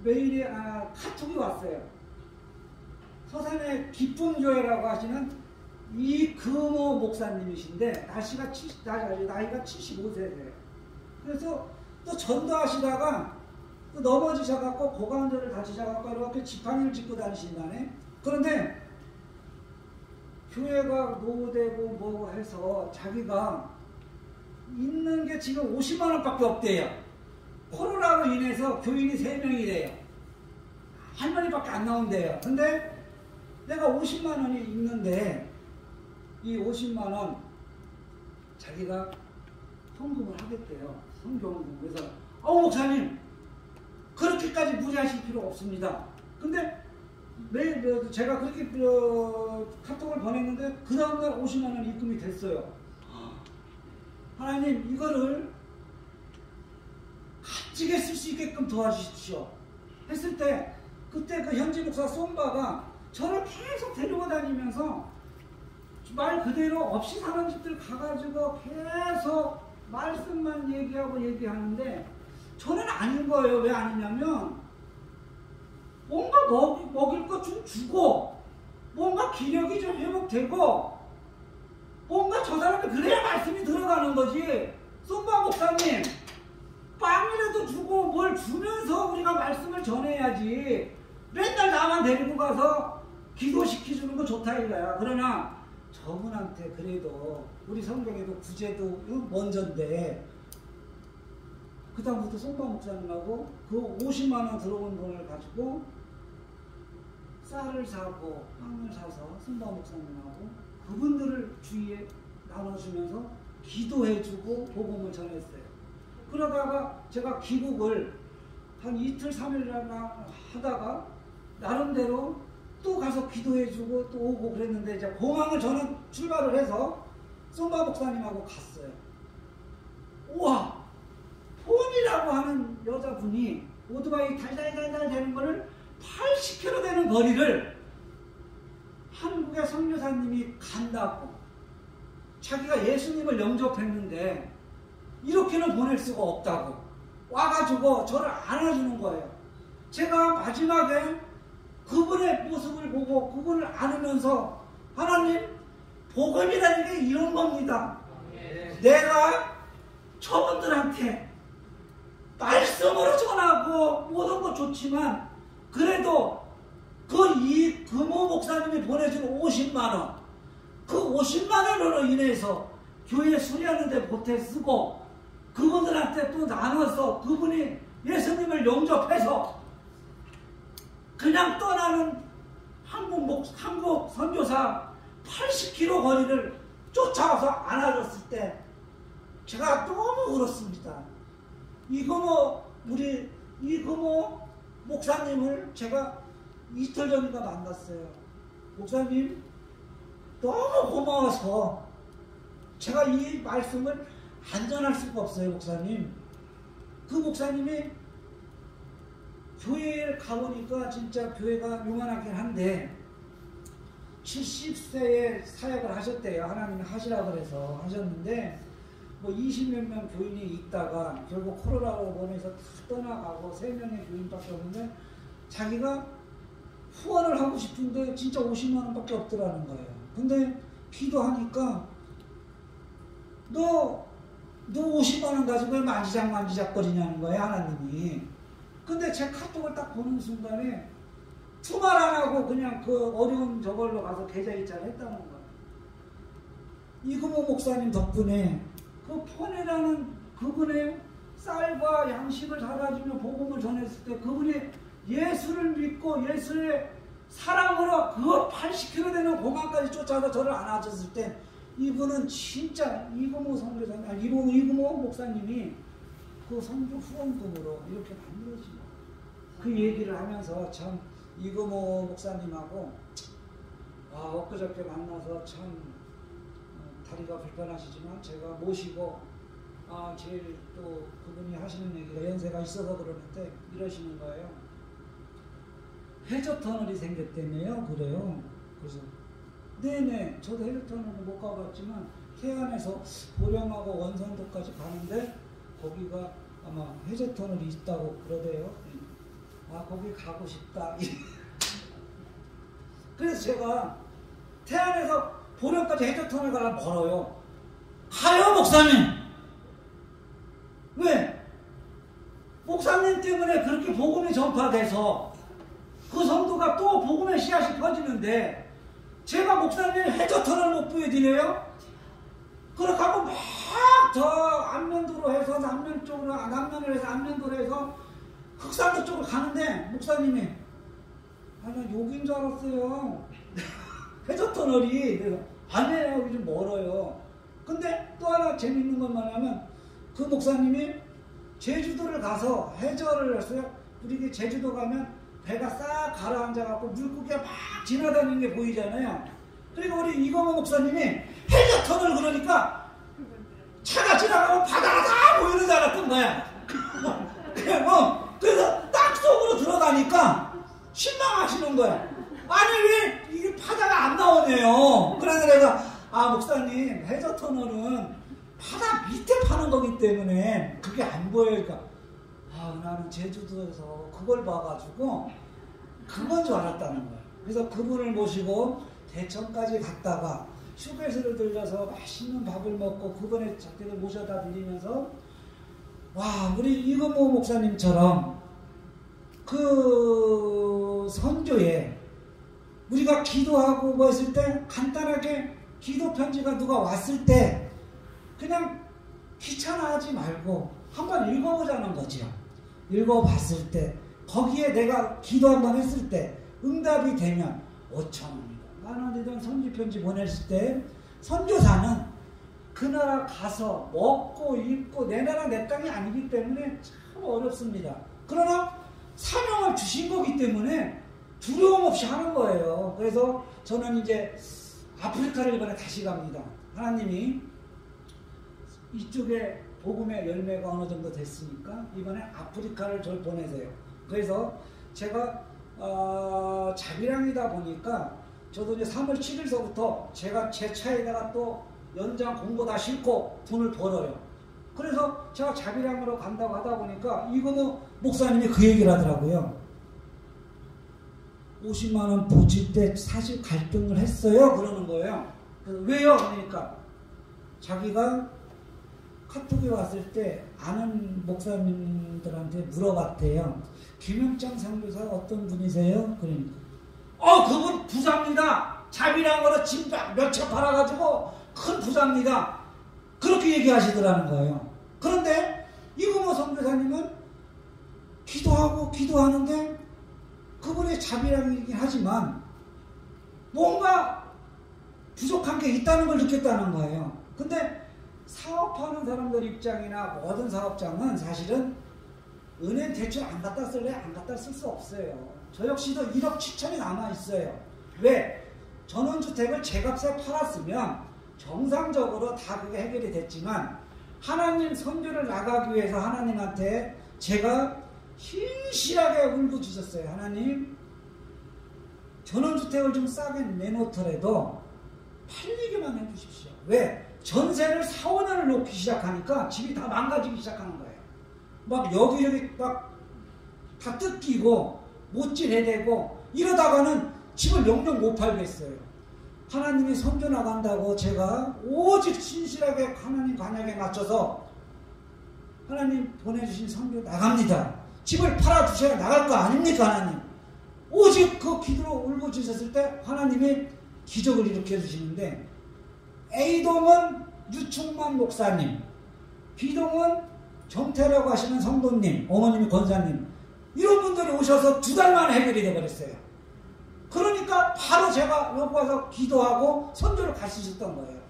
메일이 카톡이 왔어요. 서산의 기쁨교회라고 하시는 이금호 목사님이신데 나이가 75세세요. 그래서 또 전도하시다가 또 넘어지셔갖고 고관절을 다치셔갖고 이렇게 지팡이를 짚고 다니신다네. 그런데 교회가 노후되고 뭐 해서 자기가 있는 게 지금 50만 원밖에 없대요. 코로나로 인해서 교인이 3명이래요. 할머니밖에 안 나온대요. 근데 내가 50만 원이 있는데 이 50만 원 자기가 헌금을 하겠대요. 성경헌금. 그래서 목사님 그렇게까지 무리하실 필요 없습니다. 근데 매일 제가 그렇게 카톡을 보냈는데 그 다음날 50만 원 입금이 됐어요. 하나님 이거를 값지게 쓸 수 있게끔 도와주십시오 했을 때 그때 그 현지 목사 솜바가 저를 계속 데리고 다니면서 말 그대로 없이 사는 집들 가가지고 계속 말씀만 얘기하는데 저는 아닌 거예요. 왜 아니냐면 뭔가 먹일 것 좀 주고 뭔가 기력이 좀 회복되고 뭔가 저 사람이 그래야 말씀이 들어가는 거지. 솜바 목사님 빵이라도 주고 뭘 주면서 우리가 말씀을 전해야지. 맨날 나만 데리고 가서 기도시켜주는 거 좋다 이거야. 그러나 저분한테 그래도 우리 성경에도 구제도 먼저인데 그 다음부터 솜바 목사님하고 그 50만 원 들어온 돈을 가지고 쌀을 사고 빵을 사서 솜바 목사님하고 그분들을 주위에 나눠주면서 기도해주고 복음을 전했어요. 그러다가 제가 귀국을 한 이틀 3일 하다가 나름대로 또 가서 기도해주고 또 오고 그랬는데 이제 공항을 저는 출발을 해서 솜바 목사님하고 갔어요. 우와! 폰이라고 하는 여자분이 오토바이 달달달달 되는 거를 80km 되는 거리를 한국의 선교사님이 간다고 자기가 예수님을 영접했는데 이렇게는 보낼 수가 없다고 와가지고 저를 안아주는 거예요. 제가 마지막에 그분의 모습을 보고 그분을 안으면서 하나님 복음이라는 게 이런 겁니다. 내가 저분들한테 말씀으로 전하고 모든 거 좋지만 그래도 이 금호 목사님이 보내준 50만 원 그 50만 원으로 인해서 교회 수리하는 데 보태 쓰고 그분들한테 또 나눠서 그분이 예수님을 영접해서 그냥 떠나는 한국 선교사 80km 거리를 쫓아와서 안아줬을 때 제가 너무 울었습니다. 이금호 목사님을 제가 이틀 전인가 만났어요. 목사님 너무 고마워서 제가 이 말씀을 안 전할 수가 없어요. 목사님 그 목사님이 교회에 가보니까 진짜 교회가 요만하긴 한데 70세에 사역을 하셨대요. 하나님이 하시라 그래서 하셨는데 뭐 20몇 명 교인이 있다가 결국 코로나로 보내서 다 떠나가고 3명의 교인밖에 없는데 자기가 후원을 하고 싶은데 진짜 50만 원밖에 없더라는 거예요. 근데 기도하니까 너 50만 원 가지고 왜 만지작거리냐는 거예요. 하나님이. 근데 제 카톡을 딱 보는 순간에 투말 안 하고 그냥 그 어려운 저걸로 가서 계좌이체를 했다는 거예요. 이금호 목사님 덕분에 그 폰이라는 그분의 쌀과 양식을 사다주며 복음을 전했을 때 그분이 예수를 믿고 예수의 사랑으로 그 80km 되는 공항까지 쫓아서 저를 안아줬을 때 이분은 진짜 이금호 선교사님, 아니 이금호 목사님이 그 선교 후원금으로 이렇게 만들어지고 그 얘기를 하면서 참 이금호 목사님하고 엊그저께 만나서 참 다리가 불편하시지만 제가 모시고 제일 또 그분이 하시는 얘기가 연세가 있어서 그러는데 이러시는 거예요. 해저터널이 생겼다며요. 그래요. 그래서 네네 저도 해저터널은 못 가봤지만 태안에서 보령하고 원산도까지 가는데 거기가 아마 해저터널이 있다고 그러대요. 거기 가고 싶다. 그래서 제가 태안에서 보령까지 해저터널 가려면 멀어요. 가요 목사님. 왜? 목사님 때문에 그렇게 복음이 전파돼서 그 성도가 또 복음의 씨앗이 퍼지는데 제가 목사님 해저터널 못 보여드려요? 그렇게 하고 막 저 안면도로 해서 남면으로 해서 안면도로 해서 흑산도 쪽으로 가는데 목사님이 나 여기인 줄 알았어요. 해저터널이. 그래서 아니에요, 여기 좀 멀어요. 근데 또 하나 재밌는 건 뭐냐면 그 목사님이 제주도를 가서 해저를 했어요. 우리 제주도 가면 배가 싹 가라앉아갖고 물고기가 막 지나다니는 게 보이잖아요. 그리고 우리 이광호 목사님이 해저터널 그러니까 차가 지나가면 바다가 다 보이는 줄 알았던 거야. 그래서 땅 속으로 들어가니까 실망하시는 거야. 아니 왜 이게 바다가 안 나오네요. 그래서 내가 목사님 해저터널은 바다 밑에 파는 거기 때문에 그게 안 보여요. 그러니까 나는 제주도에서 그걸 봐가지고 그건 줄 알았다는 거야. 그래서 그분을 모시고 대천까지 갔다가 휴게소를 들려서 맛있는 밥을 먹고 그분의 작대를 모셔다 드리면서 우리 이건모 목사님처럼 그 선교에 우리가 기도하고 뭐 했을 때 간단하게 기도 편지가 누가 왔을 때 그냥 귀찮아하지 말고 한번 읽어보자는 거죠. 읽어봤을 때 거기에 내가 기도 한번 했을 때 응답이 되면 5,000원이다 10,000원이든 선교 편지 보냈을 때 선교사는 그 나라 가서 먹고 입고 내 나라 내 땅이 아니기 때문에 참 어렵습니다. 그러나 사명을 주신 거기 때문에 두려움 없이 하는 거예요. 그래서 저는 이제 아프리카를 이번에 다시 갑니다. 하나님이 이쪽에 복음의 열매가 어느 정도 됐으니까 이번에 아프리카를 저를 보내세요. 그래서 제가 자비량이다 보니까 저도 이제 3월 7일서부터 제가 제 차에다가 또 연장 공고 다 싣고 돈을 벌어요. 그래서 제가 자비량으로 간다고 하다 보니까 이거 목사님이 그 얘기를 하더라고요. 50만 원 보질 때 사실 갈등을 했어요. 그러는 거예요. 그래서 왜요? 그러니까 자기가 카톡에 왔을 때 아는 목사님들한테 물어봤대요. 김영창 선교사 어떤 분이세요? 그러니까 그분 부자입니다. 자비량으로 짐 몇 채 팔아가지고 큰 부자입니다. 그렇게 얘기하시더라는 거예요. 그런데 이금호 선교사님은 기도하는데 그분의 자비량이긴 하지만 뭔가 부족한 게 있다는 걸 느꼈다는 거예요. 근데 사업하는 사람들 입장이나 모든 사업장은 사실은 은행 대출 안 갖다 쓸래? 안 갖다 쓸 수 없어요. 저 역시도 1억 7천이 남아있어요. 왜? 전원주택을 제값에 팔았으면 정상적으로 다 그게 해결이 됐지만 하나님 선교를 나가기 위해서 하나님한테 제가 신실하게 울부짖었어요. 하나님 전원주택을 좀 싸게 내놓더라도 팔리기만 해주십시오. 왜? 전세를 4, 5년을 놓기 시작하니까 집이 다 망가지기 시작하는 거예요. 막 여기저기 막 다 뜯기고 못질해대고 이러다가는 집을 영영 못 팔겠어요. 하나님이 선교 나간다고 제가 오직 신실하게 하나님 관역에 맞춰서 하나님 보내주신 선교 나갑니다. 집을 팔아주셔야 나갈 거 아닙니까 하나님. 오직 그 기도로 울부짖었을 때 하나님이 기적을 일으켜 주시는데 A동은 유충만 목사님, B동은 정태라고 하시는 성도님, 어머님이 권사님 이런 분들이 오셔서 2달 만에 해결이 되어버렸어요. 그러니까 바로 제가 여기 와서 기도하고 선교를 갈 수 있었던 거예요.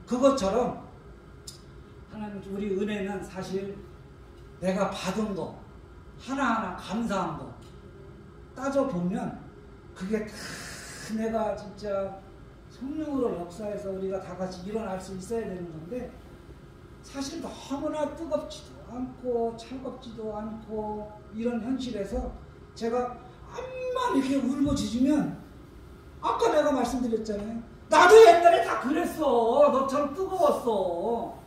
그것처럼 하나님 우리 은혜는 사실 내가 받은 거 하나하나 감사한 거 따져보면 그게 다 내가 진짜 성령으로 역사해서 우리가 다 같이 일어날 수 있어야 되는 건데 사실 너무나 뜨겁지도 않고 차갑지도 않고 이런 현실에서 제가 암만 이렇게 울부짖으면 아까 내가 말씀드렸잖아요. 나도 옛날에 다 그랬어. 너처럼 뜨거웠어.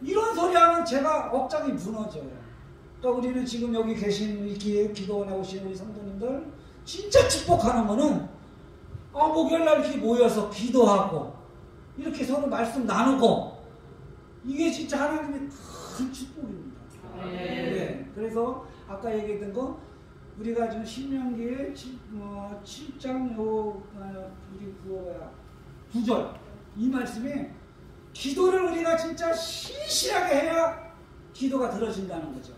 이런 소리 하면 제가 억장이 무너져요. 그러니까 우리는 지금 여기 계신 기도원에 오신 우리 성도님들 진짜 축복하는 거는 목요일날 이렇게 모여서 기도하고 이렇게 서로 말씀 나누고 이게 진짜 하나님의 큰 축복입니다. 네. 그래서 아까 얘기했던 거 우리가 지금 신명기의 7장 우리 9절 이 말씀이 기도를 우리가 진짜 신실하게 해야 기도가 들어진다는 거죠.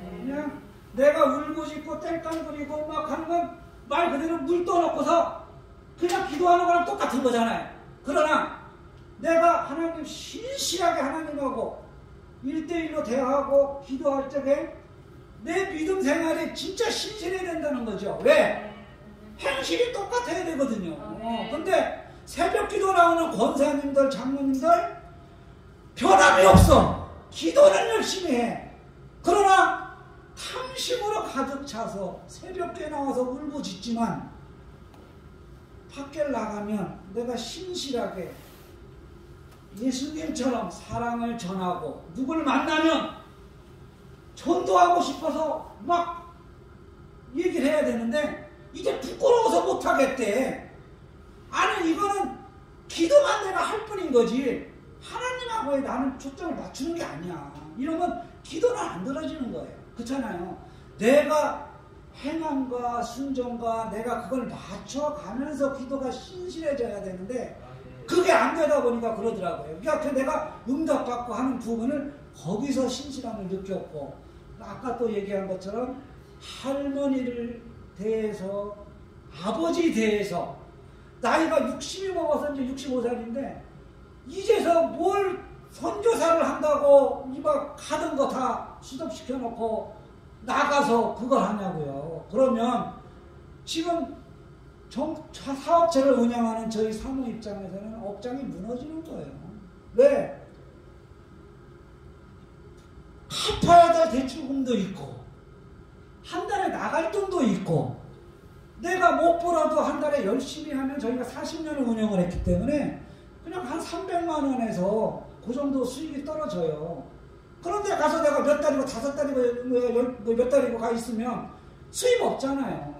그냥 내가 울부짖고 땡깡 부리고 막 하는 건 말 그대로 물 떠놓고서 그냥 기도하는 거랑 똑같은 거잖아요. 그러나 내가 하나님 신실하게 하나님하고 1대1로 대화하고 기도할 적에 내 믿음 생활이 진짜 신실해야 된다는 거죠. 왜? 행실이 똑같아야 되거든요. 근데 새벽 기도 나오는 권사님들, 장로님들 변함이 없어. 기도는 열심히 해. 그러나 탐심으로 가득 차서 새벽에 나와서 울부짖지만 밖에 나가면 내가 신실하게 예수님처럼 사랑을 전하고 누굴 만나면 전도하고 싶어서 막 얘기를 해야 되는데 이제 부끄러워서 못하겠대. 아니 이거는 기도만 내가 할 뿐인 거지 하나님하고의 나는 초점을 맞추는 게 아니야. 이러면 기도는 안 들어지는 거예요. 그렇잖아요. 내가 행함과 순종과 내가 그걸 맞춰가면서 기도가 신실해져야 되는데 그게 안 되다 보니까 그러더라고요. 그러니까 내가 응답받고 하는 부분을 거기서 신실함을 느꼈고 아까 또 얘기한 것처럼 할머니를 대해서 아버지 대해서 나이가 60이 먹어서 이제 65살인데 이제서 뭘 선교사를 한다고 이막 하던 거 다 수습시켜 놓고 나가서 그걸 하냐고요. 그러면 지금 사업체를 운영하는 저희 사무 입장에서는 업장이 무너지는 거예요. 왜? 갚아야 될 대출금도 있고 한 달에 나갈 돈도 있고 내가 못 벌어도 한 달에 열심히 하면 저희가 40년을 운영을 했기 때문에 그냥 한 300만 원에서 그 정도 수익이 떨어져요. 그런데 가서 내가 몇 달이고 5달이고 몇 달이고 가 있으면 수입 없잖아요.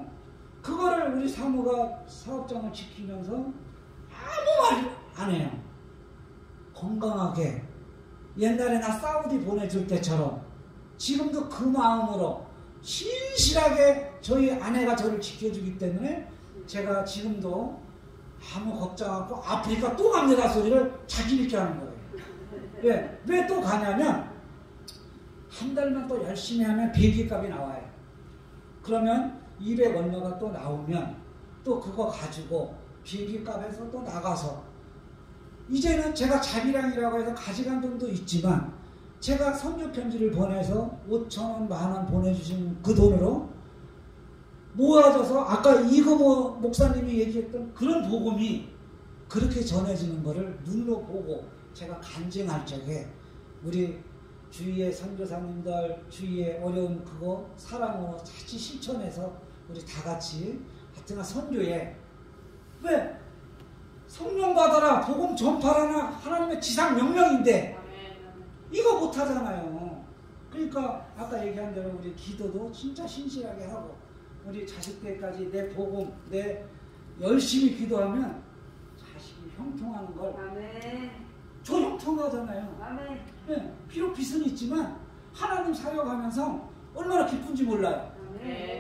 그거를 우리 사무가 사업장을 지키면서 아무 말 안 해요. 건강하게 옛날에 나 사우디 보내줄 때처럼 지금도 그 마음으로 신실하게 저희 아내가 저를 지켜주기 때문에 제가 지금도 아무 걱정 않고 아프리카 또 갑니다 소리를 자신있게 하는 거예요. 왜 또 가냐면 한 달만 또 열심히 하면 비행기값이 나와요. 그러면 200 얼마가 또 나오면 또 그거 가지고 비행기값에서 또 나가서 이제는 제가 자기량이라고 해서 가져간 돈도 있지만 제가 선교 편지를 보내서 5,000원, 10,000원 보내주신 그 돈으로 모아져서 아까 이금호 목사님이 얘기했던 그런 복음이 그렇게 전해지는 거를 눈으로 보고 제가 간증할 적에 우리 주위의 선교사님들 주위의 어려운 그거 사랑으로 같이 실천해서 우리 다 같이 하여튼 선교에 왜 성령 받아라 복음 전파라나 하나님의 지상 명령인데 이거 못하잖아요. 그러니까 아까 얘기한 대로 우리 기도도 진짜 신실하게 하고 우리 자식들까지 내 복음 내 열심히 기도하면 자식이 형통하는 걸 저 형통하잖아요. 네, 비록 빚은 있지만 하나님 사역하면서 얼마나 기쁜지 몰라요.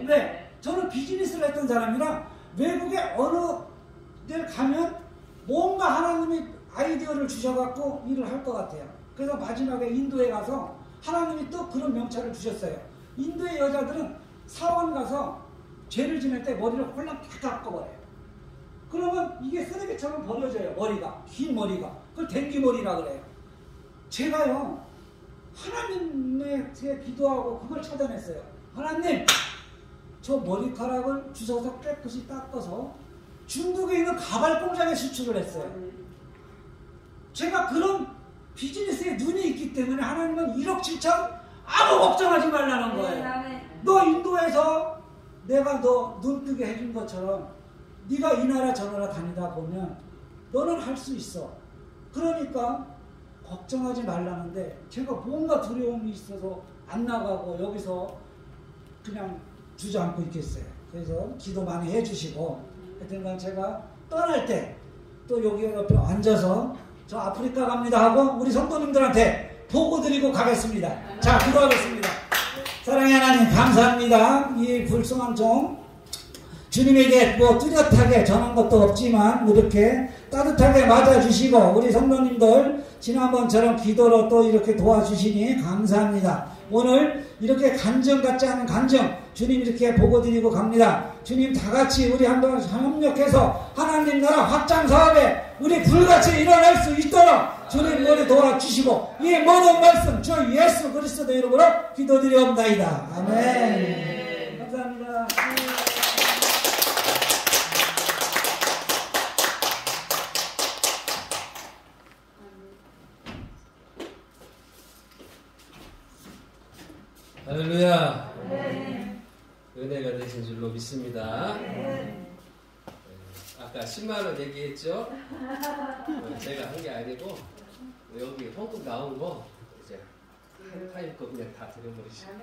네, 저는 비즈니스를 했던 사람이라 외국에 어느 데 가면 뭔가 하나님이 아이디어를 주셔갖고 일을 할 것 같아요. 그래서 마지막에 인도에 가서 하나님이 또 그런 명찰을 주셨어요. 인도의 여자들은 사원 가서 죄를 지낼 때 머리를 홀랑 다 깎아버려요. 그러면 이게 쓰레기처럼 버려져요. 머리가 긴 머리가 그걸 댕기머리라 그래요. 제가요 하나님에 기도하고 그걸 찾아냈어요. 하나님 저 머리카락을 주워서 깨끗이 닦아서 중국에 있는 가발 공장에 수출을 했어요. 제가 그런 비즈니스에 눈이 있기 때문에 하나님은 1억 7천 아무 걱정하지 말라는 거예요. 너 인도에서 내가 너 눈뜨게 해준 것처럼 네가 이 나라 저 나라 다니다 보면 너는 할 수 있어. 그러니까 걱정하지 말라는데 제가 뭔가 두려움이 있어서 안 나가고 여기서 그냥 주저앉고 있겠어요. 그래서 기도 많이 해주시고 하여튼 제가 떠날 때 또 여기 옆에 앉아서 저 아프리카 갑니다 하고 우리 성도님들한테 보고 드리고 가겠습니다. 자, 기도하겠습니다. 사랑의 하나님 감사합니다. 이 불쌍한 종 주님에게 뭐 뚜렷하게 전한 것도 없지만 이렇게 따뜻하게 맞아주시고 우리 성도님들 지난번처럼 기도로 또 이렇게 도와주시니 감사합니다. 오늘 이렇게 간증 같지 않은 간증 주님 이렇게 보고드리고 갑니다. 주님 다같이 우리 한번 협력해서 하나님 나라 확장 사업에 우리 불같이 일어날 수 있도록 주님 우리 도와주시고 이 모든 말씀 주 예수 그리스도 이름으로 기도드리옵나이다. 아멘. 감사합니다. 할렐루야. 은혜가 되신 줄로 믿습니다. 아까 10만원 얘기했죠? 제가 한 게 아니고 여기 헌금 나온 거 이제 한 타임 거 그냥 다 드려버리시면